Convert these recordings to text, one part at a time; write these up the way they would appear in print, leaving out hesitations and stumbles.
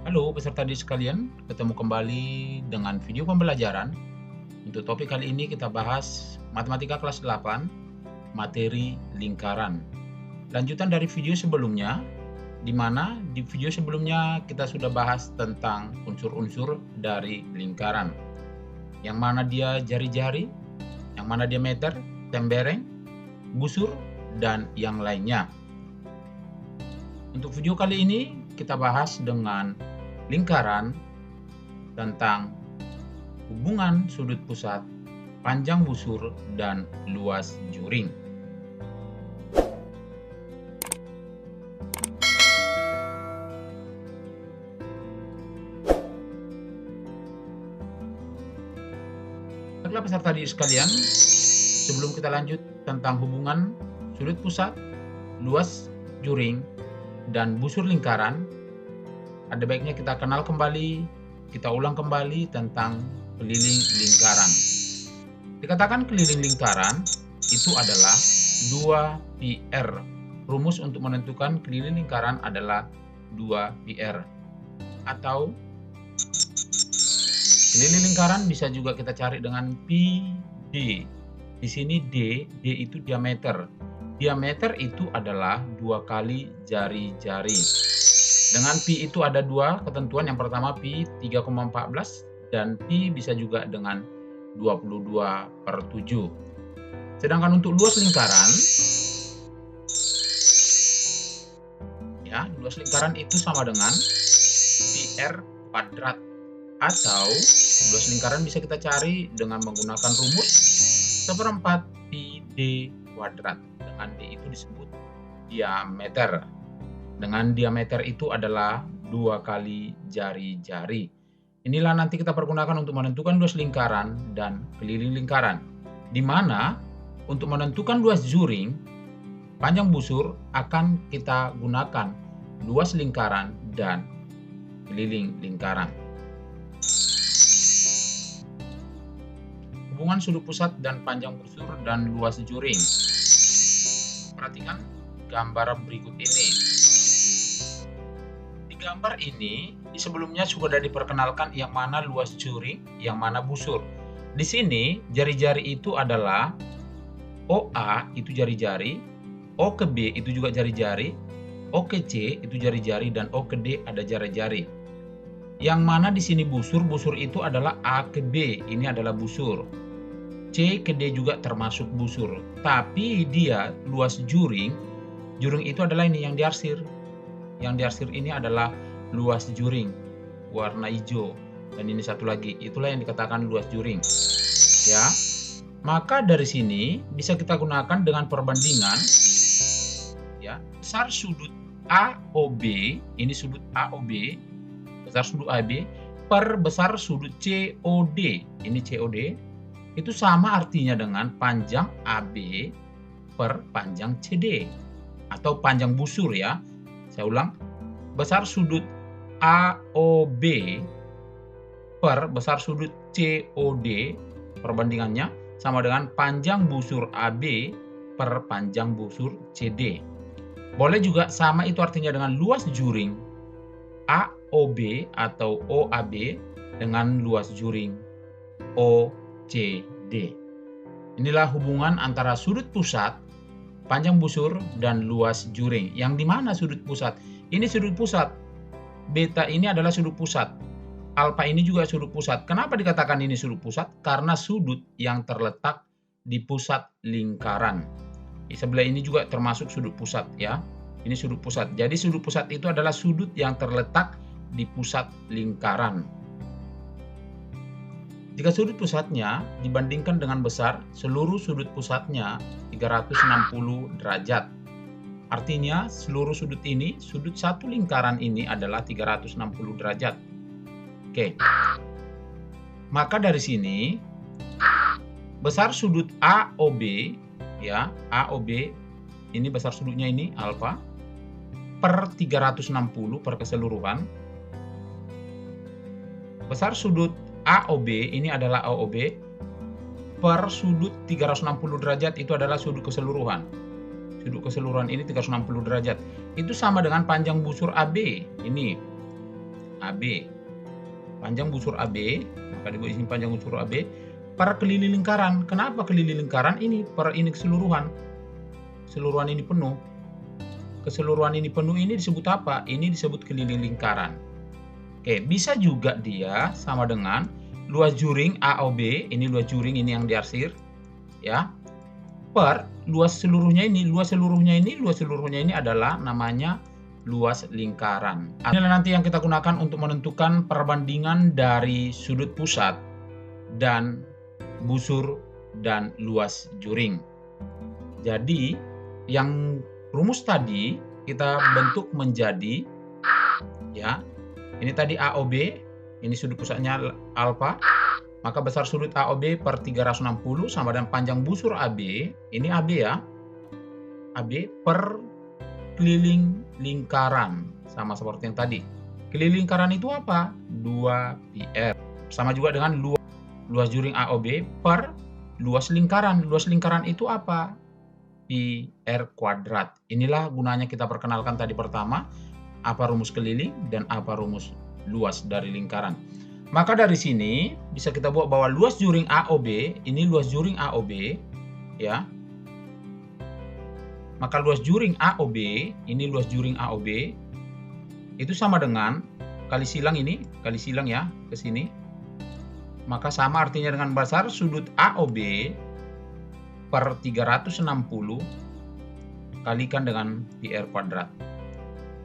Halo peserta didik sekalian, ketemu kembali dengan video pembelajaran. Untuk topik kali ini kita bahas Matematika kelas 8, materi lingkaran. Lanjutan dari video sebelumnya, di mana di video sebelumnya kita sudah bahas tentang unsur-unsur dari lingkaran. Yang mana dia jari-jari, yang mana diameter, tembereng, busur, dan yang lainnya. Untuk video kali ini kita bahas dengan lingkaran tentang hubungan sudut pusat, panjang busur, dan luas juring. Baiklah peserta didik sekalian, sebelum kita lanjut tentang hubungan sudut pusat, luas juring, dan busur lingkaran, ada baiknya kita kenal kembali, kita ulang kembali tentang keliling lingkaran. Dikatakan keliling lingkaran itu adalah 2πr. Rumus untuk menentukan keliling lingkaran adalah 2πr. Atau keliling lingkaran bisa juga kita cari dengan πd. Di sini D itu diameter. Diameter itu adalah 2 kali jari-jari. Dengan pi itu ada dua ketentuan. Yang pertama pi 3,14 dan pi bisa juga dengan 22/7. Sedangkan untuk luas lingkaran, ya, luas lingkaran itu sama dengan πr kuadrat, atau luas lingkaran bisa kita cari dengan menggunakan rumus 1/4 pi d kuadrat. Dengan d itu disebut diameter. Dengan diameter itu adalah 2 kali jari-jari. Inilah nanti kita pergunakan untuk menentukan luas lingkaran dan keliling lingkaran. Di mana untuk menentukan luas juring, panjang busur akan kita gunakan luas lingkaran dan keliling lingkaran. Hubungan sudut pusat dan panjang busur dan luas juring. Perhatikan gambar berikut ini. Gambar ini sebelumnya sudah diperkenalkan yang mana luas juring, yang mana busur. Di sini jari-jari itu adalah OA itu jari-jari, O ke B itu juga jari-jari, O ke C itu jari-jari, dan O ke D ada jari-jari. Yang mana di sini busur itu adalah A ke B, ini adalah busur. C ke D juga termasuk busur. Tapi dia luas juring itu adalah ini yang diarsir. Yang diarsir ini adalah luas juring, warna hijau. Dan ini satu lagi, itulah yang dikatakan luas juring. Ya, maka dari sini bisa kita gunakan dengan perbandingan, ya, besar sudut AOB, ini sudut AOB, besar sudut AB per besar sudut COD, ini COD, itu sama artinya dengan panjang AB per panjang CD, atau panjang busur, ya. Saya ulang, besar sudut AOB per besar sudut COD, perbandingannya sama dengan panjang busur AB per panjang busur CD. Boleh juga sama itu artinya dengan luas juring AOB atau OAB dengan luas juring OCD. Inilah hubungan antara sudut pusat, panjang busur, dan luas juring. Yang dimana sudut pusat? Ini sudut pusat. Beta ini adalah sudut pusat. Alfa ini juga sudut pusat. Kenapa dikatakan ini sudut pusat? Karena sudut yang terletak di pusat lingkaran. Di sebelah ini juga termasuk sudut pusat, ya. Ini sudut pusat. Jadi sudut pusat itu adalah sudut yang terletak di pusat lingkaran. Jika sudut pusatnya dibandingkan dengan besar, seluruh sudut pusatnya 360 derajat. Artinya seluruh sudut ini, sudut satu lingkaran ini adalah 360 derajat. Oke. Maka dari sini besar sudut AOB, ya, AOB ini besar sudutnya ini alfa per 360 per keseluruhan. Besar sudut AOB ini adalah AOB per sudut 360 derajat itu adalah sudut keseluruhan. Sudut keseluruhan ini 360 derajat. Itu sama dengan panjang busur AB. Ini AB. Panjang busur AB, maka dibuat di sini panjang busur AB per keliling lingkaran. Kenapa keliling lingkaran ini? Per ini keseluruhan. Keseluruhan ini penuh. Keseluruhan ini penuh ini disebut apa? Ini disebut keliling lingkaran. Oke, bisa juga dia sama dengan luas juring AOB, ini luas juring ini yang diarsir, ya. Per luas seluruhnya ini adalah namanya luas lingkaran. Inilah nanti yang kita gunakan untuk menentukan perbandingan dari sudut pusat dan busur dan luas juring. Jadi yang rumus tadi kita bentuk menjadi, ya, ini tadi AOB, ini sudut pusatnya alfa, maka besar sudut AOB per 360 sama dengan panjang busur AB, ini AB ya, AB per keliling lingkaran, sama seperti yang tadi. Keliling lingkaran itu apa? 2πr. Sama juga dengan luas juring AOB per luas lingkaran. Luas lingkaran itu apa? πr kuadrat. Inilah gunanya kita perkenalkan tadi pertama, apa rumus keliling dan apa rumus luas dari lingkaran. Maka dari sini bisa kita buat bahwa luas juring AOB, ini luas juring AOB, ya. Maka luas juring AOB, ini luas juring AOB, itu sama dengan kali silang ini, kali silang ya, ke sini. Maka sama artinya dengan besar sudut AOB per 360 kalikan dengan πr kuadrat.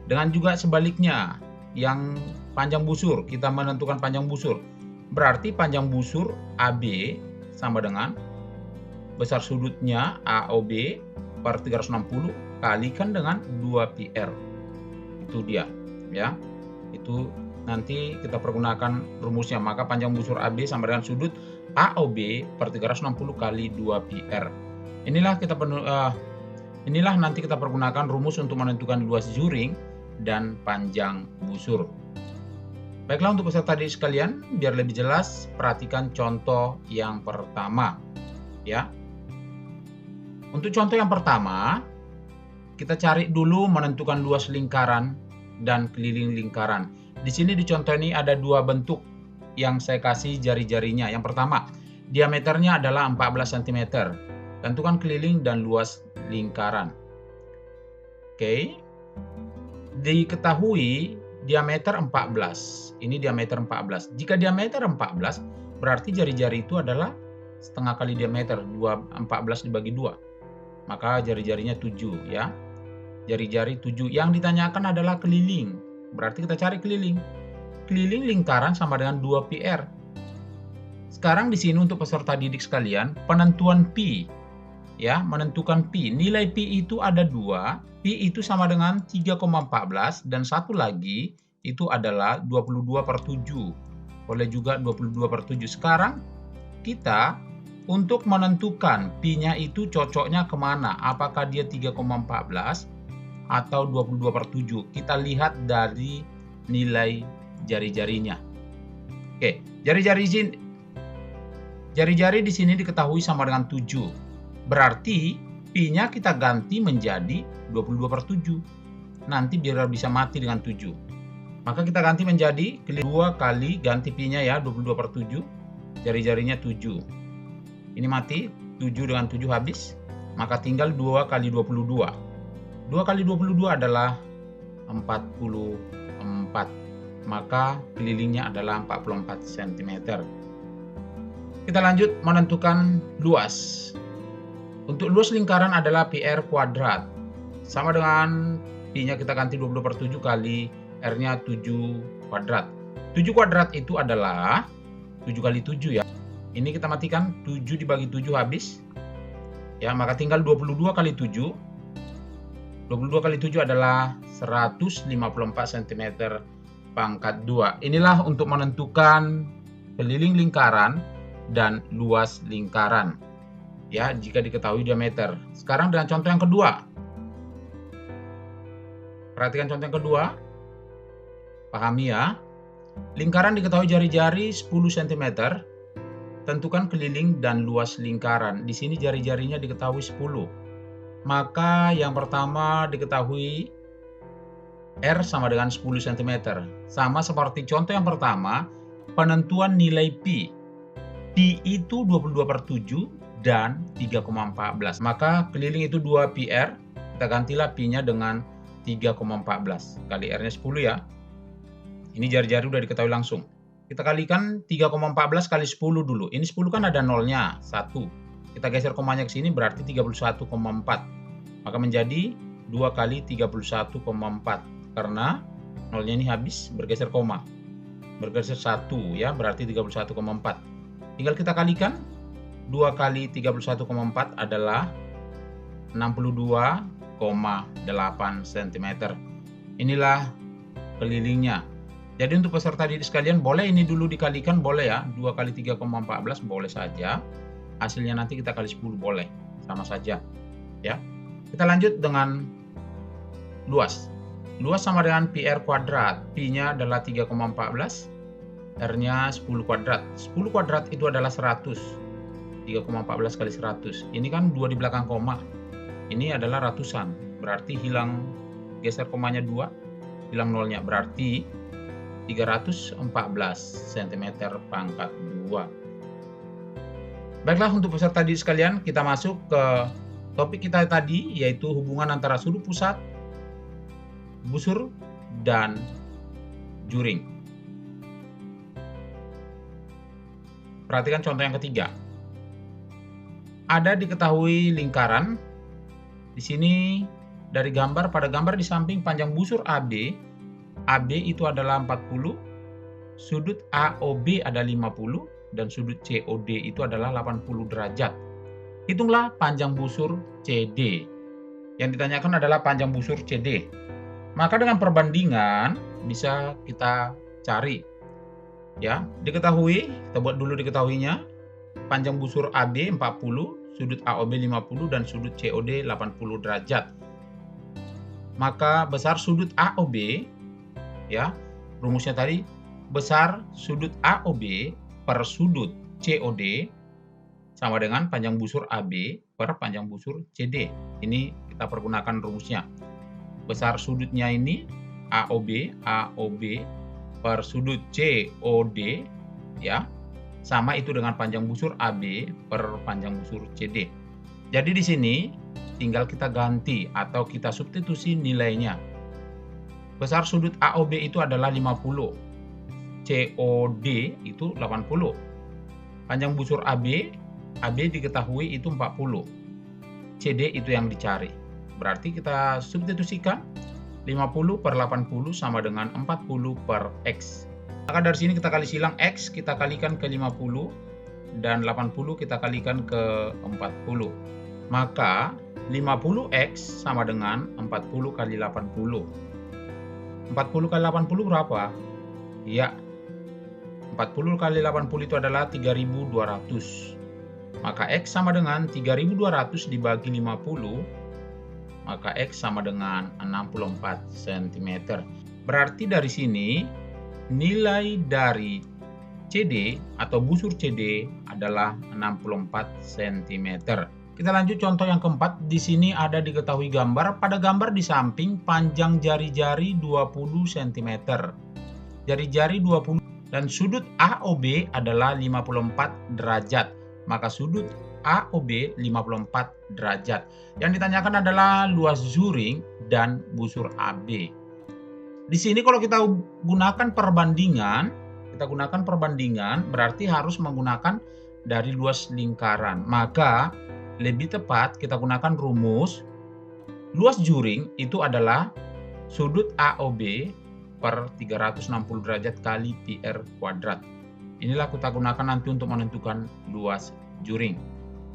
Dengan juga sebaliknya, yang panjang busur, kita menentukan panjang busur. Berarti panjang busur AB sama dengan besar sudutnya AOB per 360 kalikan dengan 2πr. Itu dia, ya. Itu nanti kita pergunakan rumusnya. Maka panjang busur AB sama dengan sudut AOB per 360 kali 2πr. Inilah nanti kita pergunakan rumus untuk menentukan luas juring dan panjang busur. Baiklah, untuk peserta didik sekalian, biar lebih jelas, perhatikan contoh yang pertama, ya. Untuk contoh yang pertama, kita cari dulu menentukan luas lingkaran dan keliling lingkaran. Di sini di contoh ini ada dua bentuk yang saya kasih jari-jarinya. Yang pertama, diameternya adalah 14 cm. Tentukan keliling dan luas lingkaran. Oke. Diketahui diameter 14. Ini diameter 14. Jika diameter 14, berarti jari-jari itu adalah setengah kali diameter, 14 dibagi 2. Maka jari-jarinya 7 ya. Jari-jari 7. Yang ditanyakan adalah keliling. Berarti kita cari keliling. Keliling lingkaran sama dengan 2πr. Sekarang di sini untuk peserta didik sekalian, penentuan pi. Ya, menentukan pi. Nilai pi itu ada 2. Pi itu sama dengan 3,14 dan satu lagi itu adalah 22/7. Boleh juga 22/7. Sekarang kita untuk menentukan pi-nya itu cocoknya kemana? Apakah dia 3,14 atau 22/7? Kita lihat dari nilai jari-jarinya. Oke, jari-jari di sini diketahui sama dengan 7. Berarti pi-nya kita ganti menjadi 22/7. Nanti biar bisa mati dengan 7. Maka kita ganti menjadi 2 kali ganti pi-nya ya, 22/7. Jari-jarinya 7. Ini mati, 7 dengan 7 habis. Maka tinggal 2 kali 22. 2 kali 22 adalah 44. Maka kelilingnya adalah 44 cm. Kita lanjut menentukan luas. Untuk luas lingkaran adalah πr kuadrat. Sama dengan pi-nya kita ganti 22/7 kali r-nya 7 kuadrat. 7 kuadrat itu adalah 7 kali 7 ya. Ini kita matikan, 7 dibagi 7 habis. Ya, maka tinggal 22 kali 7. 22 kali 7 adalah 154 cm pangkat 2. Inilah untuk menentukan keliling lingkaran dan luas lingkaran. Ya, jika diketahui diameter. Sekarang dengan contoh yang kedua. Perhatikan contoh yang kedua. Pahami ya. Lingkaran diketahui jari-jari 10 cm. Tentukan keliling dan luas lingkaran. Di sini jari-jarinya diketahui 10. Maka yang pertama diketahui R sama dengan 10 cm. Sama seperti contoh yang pertama, penentuan nilai Pi. Pi itu 22/7 dan 3,14. Maka keliling itu 2 PR, kita gantilah Pi-nya dengan 3,14. Kali R-nya 10 ya. Ini jari-jari udah diketahui langsung. Kita kalikan 3,14 kali 10 dulu. Ini 10 kan ada nolnya, 1. Kita geser komanya ke sini berarti 31,4. Maka menjadi 2 kali 31,4. Karena nolnya ini habis, bergeser koma. Bergeser 1 ya, berarti 31,4. Tinggal kita kalikan. 2 kali 31,4 adalah 62,8 cm. Inilah kelilingnya. Jadi untuk peserta didik sekalian, boleh ini dulu dikalikan, boleh ya. 2 kali 3,14 boleh saja. Hasilnya nanti kita kali 10 boleh. Sama saja. Ya. Kita lanjut dengan luas. Luas sama dengan PR kuadrat. Pi-nya adalah 3,14. R-nya 10 kuadrat. 10 kuadrat itu adalah 100. 3,14 kali 100. Ini kan 2 di belakang koma. Ini adalah ratusan. Berarti hilang, geser komanya 2. Hilang nolnya. Berarti 314 cm pangkat 2. Baiklah, untuk peserta didik sekalian, kita masuk ke topik kita tadi, yaitu hubungan antara sudut pusat, busur, dan juring. Perhatikan contoh yang ketiga. Ada diketahui lingkaran. Di sini dari gambar, pada gambar di samping panjang busur AB. AB itu adalah 40, sudut AOB ada 50, dan sudut COD itu adalah 80 derajat. Hitunglah panjang busur CD. Yang ditanyakan adalah panjang busur CD. Maka dengan perbandingan bisa kita cari. Ya, diketahui, kita buat dulu diketahuinya. Panjang busur AB 40, sudut AOB 50, dan sudut COD 80 derajat. Maka besar sudut AOB, ya, rumusnya tadi, besar sudut AOB per sudut COD sama dengan panjang busur AB per panjang busur CD. Ini kita pergunakan rumusnya. Besar sudutnya ini AOB per sudut COD, ya, sama itu dengan panjang busur AB per panjang busur CD. Jadi di sini tinggal kita ganti atau kita substitusi nilainya. Besar sudut AOB itu adalah 50. COD itu 80. Panjang busur AB diketahui itu 40. CD itu yang dicari. Berarti kita substitusikan 50 per 80 sama dengan 40 per X. Maka dari sini kita kali silang X, kita kalikan ke 50, dan 80 kita kalikan ke 40. Maka 50X sama dengan 40 kali 80. 40 kali 80 berapa? Ya, 40 kali 80 itu adalah 3200. Maka X sama dengan 3200 dibagi 50, maka X sama dengan 64 cm. Berarti dari sini nilai dari CD atau busur CD adalah 64 cm. Kita lanjut contoh yang keempat. Di sini ada diketahui gambar. Pada gambar di samping panjang jari-jari 20 cm. Jari-jari 20 dan sudut AOB adalah 54 derajat. Maka sudut AOB 54 derajat. Yang ditanyakan adalah luas juring dan busur AB. Di sini kalau kita gunakan perbandingan, berarti harus menggunakan dari luas lingkaran. Maka lebih tepat kita gunakan rumus luas juring itu adalah sudut AOB per 360 derajat kali PR kuadrat. Inilah kita gunakan nanti untuk menentukan luas juring.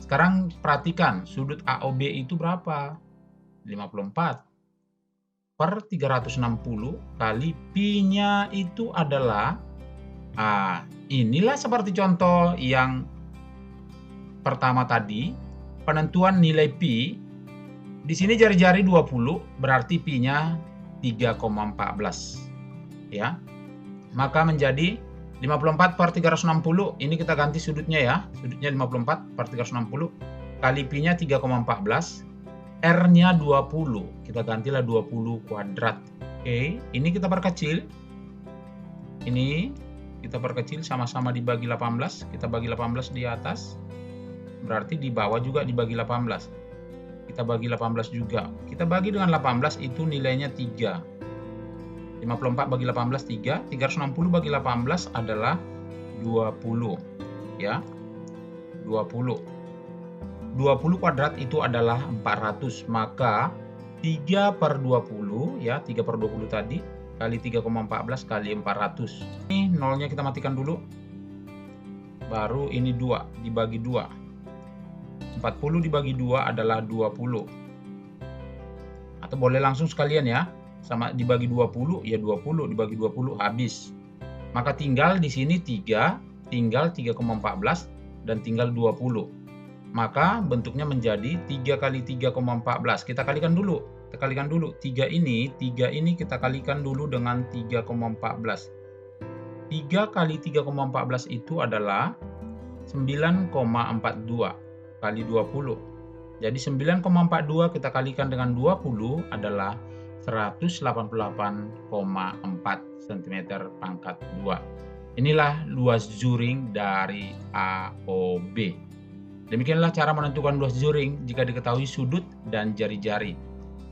Sekarang perhatikan sudut AOB itu berapa? 54 per 360 kali Pi-nya itu adalah, inilah seperti contoh yang pertama tadi, penentuan nilai Pi. Di sini jari-jari 20, berarti Pi-nya 3,14. Ya. Maka menjadi 54 per 360, ini kita ganti sudutnya ya. Sudutnya 54 per 360 kali Pi-nya 3,14. R-nya 20, kita gantilah 20 kuadrat. Oke, ini kita perkecil. Ini kita perkecil, sama-sama dibagi 18. Kita bagi 18 di atas. Berarti di bawah juga dibagi 18. Kita bagi 18 juga. Kita bagi dengan 18 itu nilainya 3. 54 bagi 18 3. 360 bagi 18 adalah 20. Ya. 20. 20 kuadrat itu adalah 400. Maka 3/20 ya, 3/20 tadi kali 3,14 kali 400. Ini nolnya kita matikan dulu. Baru ini 2 dibagi 2. 40 dibagi 2 adalah 20. Atau boleh langsung sekalian ya. Sama dibagi 20 ya 20 dibagi 20 habis. Maka tinggal di sini 3, tinggal 3,14 dan tinggal 20. Maka bentuknya menjadi 3 kali 3,14. Kita kalikan dulu. 3 ini kita kalikan dulu dengan 3,14. 3 kali 3,14 itu adalah 9,42 kali 20. Jadi 9,42 kita kalikan dengan 20 adalah 188,4 cm pangkat 2. Inilah luas juring dari AOB. Demikianlah cara menentukan luas juring jika diketahui sudut dan jari-jari.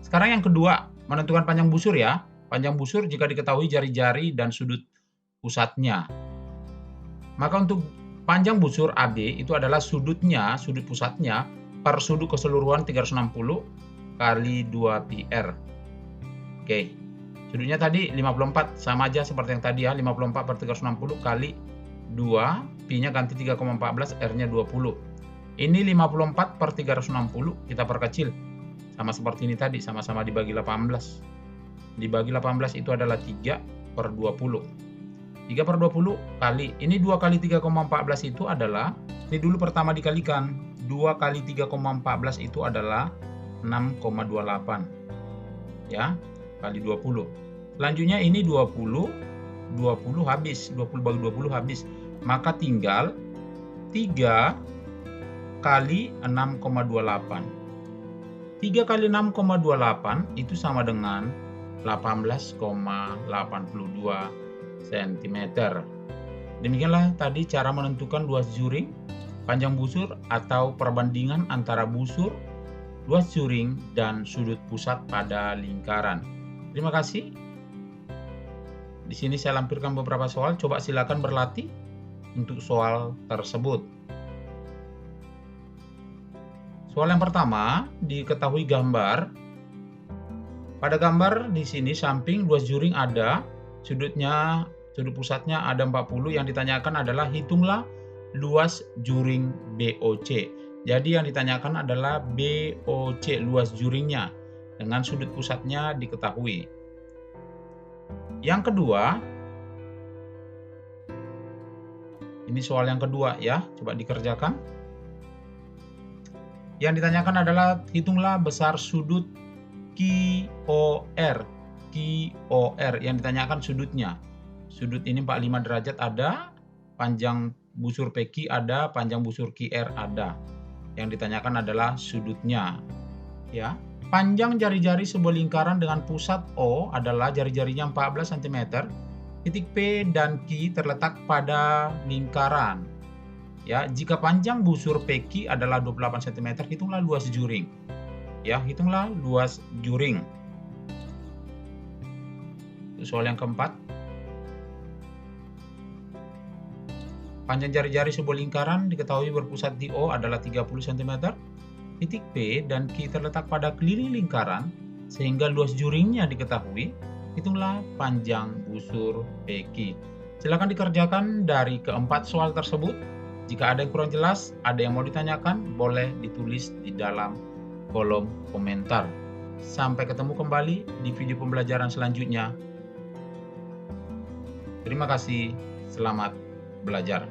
Sekarang yang kedua, menentukan panjang busur ya. Panjang busur jika diketahui jari-jari dan sudut pusatnya. Maka untuk panjang busur AB itu adalah sudutnya, sudut pusatnya per sudut keseluruhan 360 kali 2 PR. Oke. Sudutnya tadi 54, sama aja seperti yang tadi ya, 54 per 360 kali 2, Pi-nya ganti 3,14, R-nya 20. Ini 54 per 360, kita perkecil. Sama seperti ini tadi, sama-sama dibagi 18. Dibagi 18 itu adalah 3/20. 3/20 kali, ini 2 kali 3,14 itu adalah, ini dulu pertama dikalikan. 2 kali 3,14 itu adalah 6,28. Ya, kali 20. Selanjutnya ini 20 habis, 20 bagi 20 habis. Maka tinggal 3 kali 6,28. 3 kali 6,28 itu sama dengan 18,82 cm. Demikianlah tadi cara menentukan luas juring, panjang busur atau perbandingan antara busur, luas juring, dan sudut pusat pada lingkaran. Terima kasih. Di sini saya lampirkan beberapa soal, coba silakan berlatih untuk soal tersebut. Soal yang pertama, diketahui gambar. Pada gambar di sini samping luas juring ada, sudut pusatnya ada 40. Yang ditanyakan adalah hitunglah luas juring BOC. Jadi yang ditanyakan adalah BOC, luas juringnya, dengan sudut pusatnya diketahui. Yang kedua, ini soal yang kedua ya, coba dikerjakan. Yang ditanyakan adalah hitunglah besar sudut QOR. Yang ditanyakan sudutnya. Sudut ini 45 derajat ada, panjang busur PQ ada, panjang busur QR ada. Yang ditanyakan adalah sudutnya. Ya. Panjang jari-jari sebuah lingkaran dengan pusat O adalah jari-jarinya 14 cm. Titik P dan Q terletak pada lingkaran. Ya, jika panjang busur PQ adalah 28 cm, hitunglah luas juring. Ya, hitunglah luas juring. Soal yang keempat. Panjang jari-jari sebuah lingkaran diketahui berpusat di O adalah 30 cm. Titik P dan Q terletak pada keliling lingkaran, sehingga luas juringnya diketahui. Hitunglah panjang busur PQ. Silakan dikerjakan dari keempat soal tersebut. Jika ada yang kurang jelas, ada yang mau ditanyakan, boleh ditulis di dalam kolom komentar. Sampai ketemu kembali di video pembelajaran selanjutnya. Terima kasih, selamat belajar.